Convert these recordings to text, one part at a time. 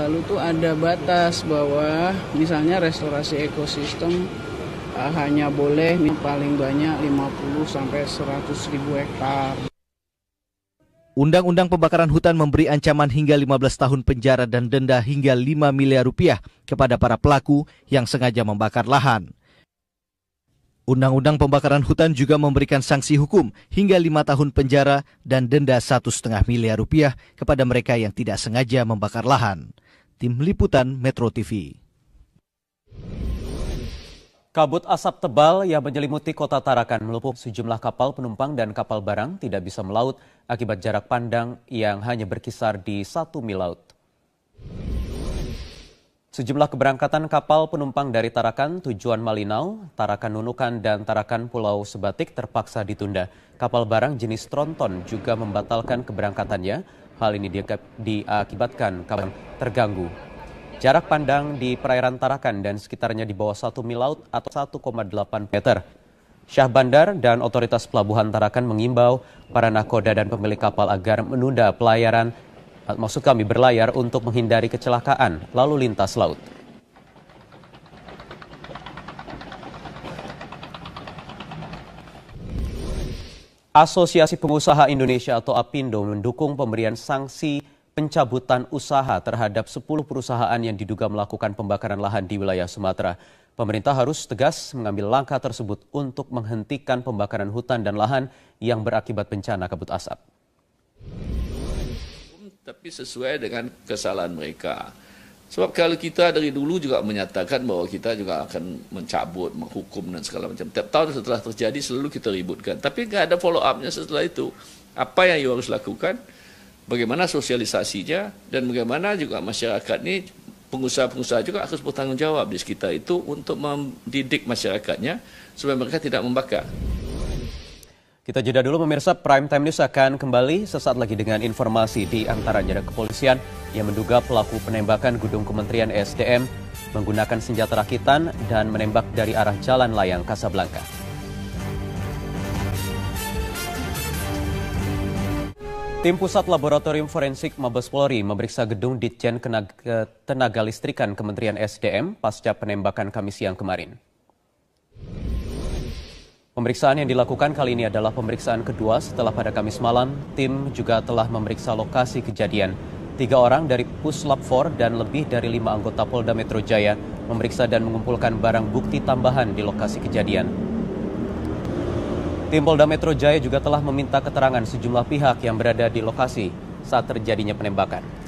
lalu tuh ada batas bahwa misalnya restorasi ekosistem hanya boleh paling banyak 50 sampai 100 ribu hektar. Undang-Undang Pembakaran Hutan memberi ancaman hingga 15 tahun penjara dan denda hingga 5 miliar rupiah kepada para pelaku yang sengaja membakar lahan. Undang-Undang Pembakaran Hutan juga memberikan sanksi hukum hingga 5 tahun penjara dan denda 1,5 miliar rupiah kepada mereka yang tidak sengaja membakar lahan. Tim Liputan Metro TV. Kabut asap tebal yang menyelimuti kota Tarakan melumpuhkan sejumlah kapal penumpang dan kapal barang tidak bisa melaut akibat jarak pandang yang hanya berkisar di 1 mil laut. Sejumlah keberangkatan kapal penumpang dari Tarakan tujuan Malinau, Tarakan Nunukan, dan Tarakan Pulau Sebatik terpaksa ditunda. Kapal barang jenis Tronton juga membatalkan keberangkatannya. Hal ini diakibatkan kapal terganggu. Jarak pandang di perairan Tarakan dan sekitarnya di bawah 1 mil laut atau 1,8 meter. Syah Bandar dan otoritas pelabuhan Tarakan mengimbau para nakoda dan pemilik kapal agar menunda pelayaran berlayar untuk menghindari kecelakaan lalu lintas laut. Asosiasi Pengusaha Indonesia atau APindo mendukung pemberian sanksi pencabutan usaha terhadap 10 perusahaan yang diduga melakukan pembakaran lahan di wilayah Sumatera. Pemerintah harus tegas mengambil langkah tersebut untuk menghentikan pembakaran hutan dan lahan yang berakibat bencana kabut asap. Tapi sesuai dengan kesalahan mereka. Sebab kalau kita dari dulu juga menyatakan bahwa kita juga akan mencabut, menghukum dan segala macam. Tiap tahun setelah terjadi selalu kita ributkan. Tapi nggak ada follow up-nya setelah itu. Apa yang you harus lakukan, bagaimana sosialisasinya, dan bagaimana juga masyarakat ini, pengusaha-pengusaha juga harus bertanggung jawab di sekitar itu untuk mendidik masyarakatnya supaya mereka tidak membakar. Kita jeda dulu pemirsa, Prime Time News akan kembali sesaat lagi dengan informasi di antaranya kepolisian yang menduga pelaku penembakan gedung Kementerian ESDM menggunakan senjata rakitan dan menembak dari arah Jalan Layang Kasablanka. Tim Pusat Laboratorium Forensik Mabes Polri memeriksa gedung Ditjen Tenaga Listrikan Kementerian ESDM pasca penembakan Kamis siang kemarin. Pemeriksaan yang dilakukan kali ini adalah pemeriksaan kedua setelah pada Kamis malam, tim juga telah memeriksa lokasi kejadian. 3 orang dari Puslap 4 dan lebih dari 5 anggota Polda Metro Jaya memeriksa dan mengumpulkan barang bukti tambahan di lokasi kejadian. Tim Polda Metro Jaya juga telah meminta keterangan sejumlah pihak yang berada di lokasi saat terjadinya penembakan.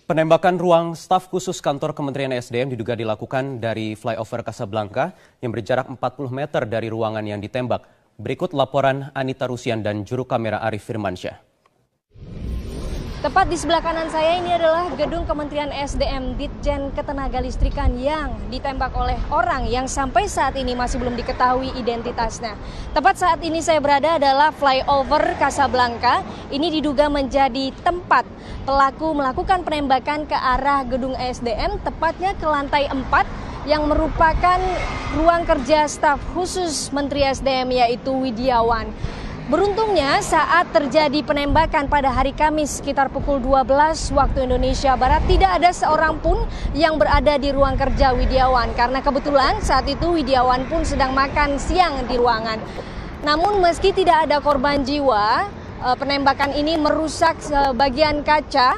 Penembakan ruang staf khusus kantor Kementerian SDM diduga dilakukan dari flyover Kasablanka yang berjarak 40 meter dari ruangan yang ditembak. Berikut laporan Anita Rusian dan juru kamera Arif Firmansyah. Tepat di sebelah kanan saya ini adalah gedung Kementerian SDM Ditjen Ketenagalistrikan yang ditembak oleh orang yang sampai saat ini masih belum diketahui identitasnya. Tepat saat ini saya berada adalah flyover Kasablanka. Ini diduga menjadi tempat pelaku melakukan penembakan ke arah gedung SDM, tepatnya ke lantai 4 yang merupakan ruang kerja staf khusus Menteri SDM yaitu Widiawan. Beruntungnya saat terjadi penembakan pada hari Kamis sekitar pukul 12 waktu Indonesia Barat tidak ada seorang pun yang berada di ruang kerja Widiawan karena kebetulan saat itu Widiawan pun sedang makan siang di ruangan. Namun meski tidak ada korban jiwa, penembakan ini merusak bagian kaca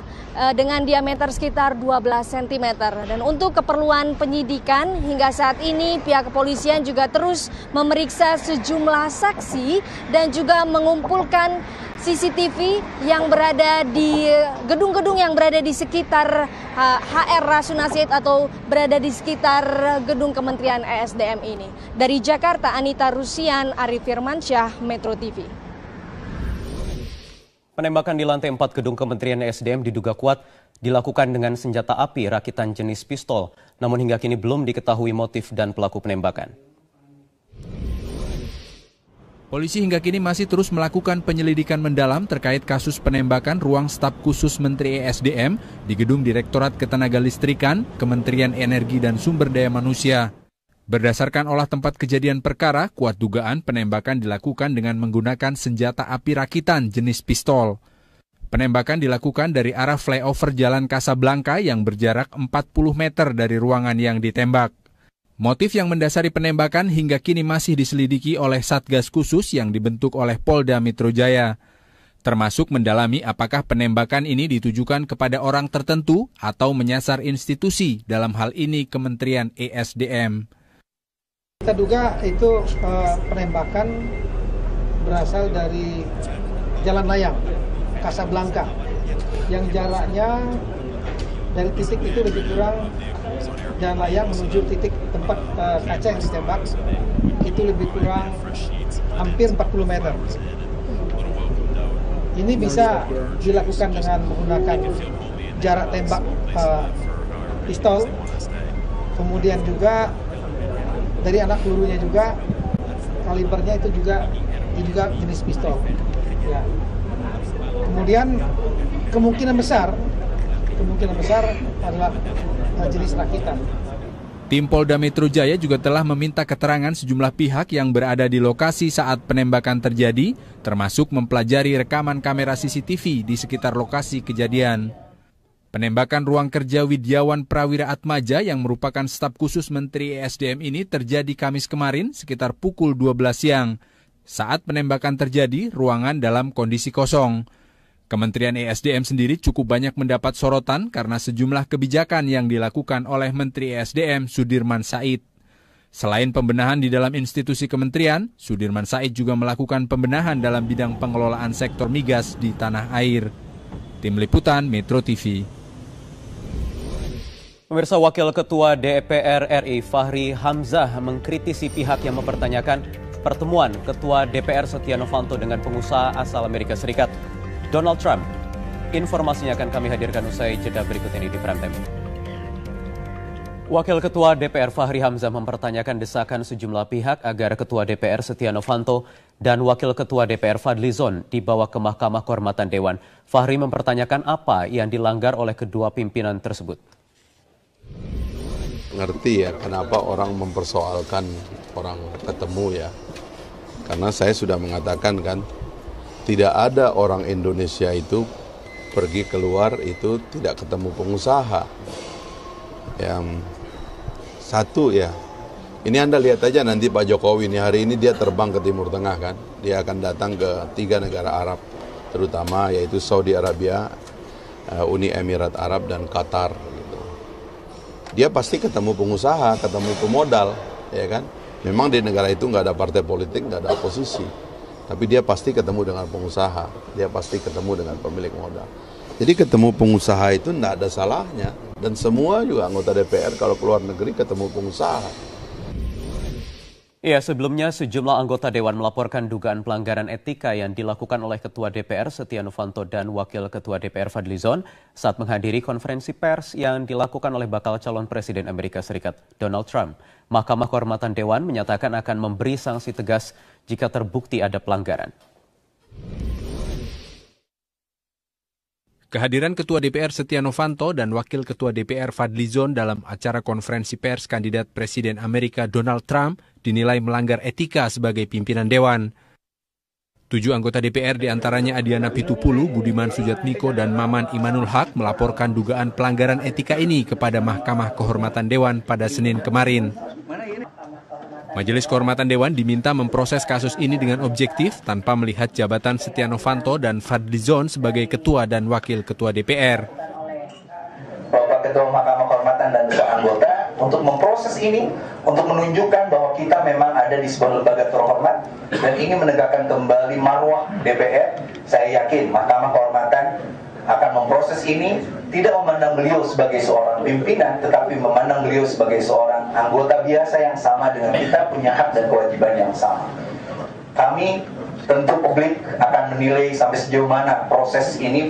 dengan diameter sekitar 12 cm. Dan untuk keperluan penyidikan hingga saat ini pihak kepolisian juga terus memeriksa sejumlah saksi dan juga mengumpulkan CCTV yang berada di gedung-gedung yang berada di sekitar HR Rasuna Said atau berada di sekitar gedung Kementerian ESDM ini. Dari Jakarta, Anita Rusian, Arif Firmansyah, Metro TV. Penembakan di lantai 4 gedung Kementerian SDM diduga kuat dilakukan dengan senjata api rakitan jenis pistol, namun hingga kini belum diketahui motif dan pelaku penembakan. Polisi hingga kini masih terus melakukan penyelidikan mendalam terkait kasus penembakan ruang staf khusus Menteri ESDM di Gedung Direktorat Ketenagalistrikan, Kementerian Energi dan Sumber Daya Manusia. Berdasarkan olah tempat kejadian perkara, kuat dugaan penembakan dilakukan dengan menggunakan senjata api rakitan jenis pistol. Penembakan dilakukan dari arah flyover Jalan Kasablanka yang berjarak 40 meter dari ruangan yang ditembak. Motif yang mendasari penembakan hingga kini masih diselidiki oleh Satgas Khusus yang dibentuk oleh Polda Metro Jaya. Termasuk mendalami apakah penembakan ini ditujukan kepada orang tertentu atau menyasar institusi, dalam hal ini Kementerian ESDM. Kita duga itu penembakan berasal dari Jalan Layang, Kasablanka, yang jaraknya dari titik itu lebih kurang Jalan Layang menuju titik tempat kaca yang ditembak, itu lebih kurang hampir 40 meter. Ini bisa dilakukan dengan menggunakan jarak tembak pistol, kemudian juga dari anak pelurunya juga kalibernya itu juga jenis pistol. Ya. Kemudian kemungkinan besar adalah jenis rakitan. Tim Polda Metro Jaya juga telah meminta keterangan sejumlah pihak yang berada di lokasi saat penembakan terjadi, termasuk mempelajari rekaman kamera CCTV di sekitar lokasi kejadian. Penembakan ruang kerja Widyawan Prawira Atmaja yang merupakan staf khusus Menteri ESDM ini terjadi Kamis kemarin sekitar pukul 12 siang. Saat penembakan terjadi, ruangan dalam kondisi kosong. Kementerian ESDM sendiri cukup banyak mendapat sorotan karena sejumlah kebijakan yang dilakukan oleh Menteri ESDM Sudirman Said. Selain pembenahan di dalam institusi kementerian, Sudirman Said juga melakukan pembenahan dalam bidang pengelolaan sektor migas di tanah air. Tim Liputan Metro TV. Pemirsa, Wakil Ketua DPR RI Fahri Hamzah mengkritisi pihak yang mempertanyakan pertemuan Ketua DPR Setia Novanto dengan pengusaha asal Amerika Serikat, Donald Trump. Informasinya akan kami hadirkan usai jeda berikut ini di Prime Time. Wakil Ketua DPR Fahri Hamzah mempertanyakan desakan sejumlah pihak agar Ketua DPR Setia Novanto dan Wakil Ketua DPR Fadli Zon dibawa ke Mahkamah Kehormatan Dewan. Fahri mempertanyakan apa yang dilanggar oleh kedua pimpinan tersebut. Ngerti ya kenapa orang mempersoalkan orang ketemu ya. Karena saya sudah mengatakan kan, tidak ada orang Indonesia itu pergi keluar itu tidak ketemu pengusaha. Yang satu ya, ini Anda lihat aja nanti Pak Jokowi ini hari ini dia terbang ke Timur Tengah kan. Dia akan datang ke 3 negara Arab, terutama yaitu Saudi Arabia, Uni Emirat Arab dan Qatar. Dia pasti ketemu pengusaha, ketemu pemodal, ya kan? Memang di negara itu nggak ada partai politik, nggak ada oposisi, tapi dia pasti ketemu dengan pengusaha, dia pasti ketemu dengan pemilik modal. Jadi ketemu pengusaha itu nggak ada salahnya, dan semua juga anggota DPR kalau keluar negeri ketemu pengusaha. Ya, sebelumnya sejumlah anggota Dewan melaporkan dugaan pelanggaran etika yang dilakukan oleh Ketua DPR Setia Novanto dan Wakil Ketua DPR Fadli Zon saat menghadiri konferensi pers yang dilakukan oleh bakal calon Presiden Amerika Serikat Donald Trump. Mahkamah Kehormatan Dewan menyatakan akan memberi sanksi tegas jika terbukti ada pelanggaran. Kehadiran Ketua DPR Setia Novanto dan Wakil Ketua DPR Fadli Zon dalam acara konferensi pers kandidat Presiden Amerika Donald Trump dinilai melanggar etika sebagai pimpinan Dewan. 7 anggota DPR diantaranya Adiana Pitupulu, Budiman Sujatmiko, dan Maman Imanul Haq melaporkan dugaan pelanggaran etika ini kepada Mahkamah Kehormatan Dewan pada Senin kemarin. Majelis Kehormatan Dewan diminta memproses kasus ini dengan objektif tanpa melihat jabatan Setia Novanto dan Fadli Zon sebagai Ketua dan Wakil Ketua DPR. Bapak Ketua Mahkamah Kehormatan dan seluruh anggota untuk memproses ini, untuk menunjukkan bahwa kita memang ada di sebuah lembaga terhormat dan ingin menegakkan kembali marwah DPR. Saya yakin Mahkamah Kehormatan akan memproses ini, tidak memandang beliau sebagai seorang pimpinan, tetapi memandang beliau sebagai seorang anggota biasa yang sama dengan kita, punya hak dan kewajiban yang sama. Kami tentu publik akan menilai sampai sejauh mana proses ini